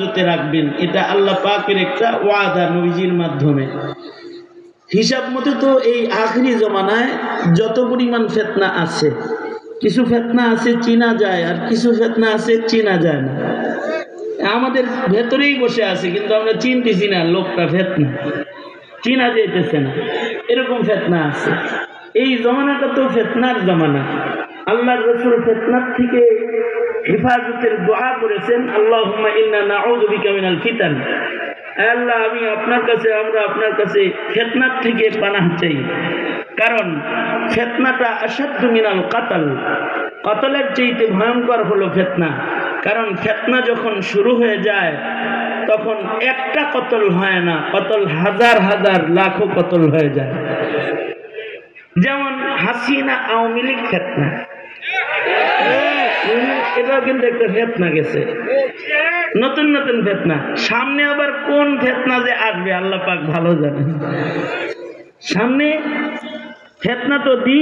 হেফাজতে রাখবেন, এটা আল্লাহ পাকের একটা ওয়াদা নবীজির মাধ্যমে। হিসাব মতে তো এই আখিরি জমানায় যত পরিমাণ ফিতনা আছে, কিছু ফিতনা আছে চিনা যায় আর কিছু ফিতনা আছে চিনা যায় না। আমাদের ভেতরেই বসে আছে কিন্তু আমরা চিনতেছি না লোকটা ফিতনা, চিনা যাইতেছে না, এরকম ফিতনা আছে। এই জমানাটা তো ফিতনার জমানা। আল্লাহর রাসূল ফিতনার থেকে হেফাজতের দোয়া করেছেন, আল্লাহুম্মা ইন্না নাউযু বিকা মিনাল ফিতান। আল্লাহ আমরা আপনার কাছে ফিতনার থেকে পানাহ চাই, কারণ ফিতনাটা আশাদ্দু মিনাল কাতল, কতলের চাইতে ভয়ঙ্কর হলো ফিতনা। কারণ ফিতনা যখন শুরু হয়ে যায় তখন একটা কতল হয় না, কতল হাজার হাজার লাখো কতল হয়ে যায়। যেমন হাসিনা আওয়ামী লীগ ফিতনা, এটাও কিন্তু একটা ফিতনা গেছে, নতুন নতুন ফিতনা। সামনে আবার কোন ফিতনা যে আসবে আল্লাহ পাক ভালো জানেন। সামনে ফিতনা তো দিন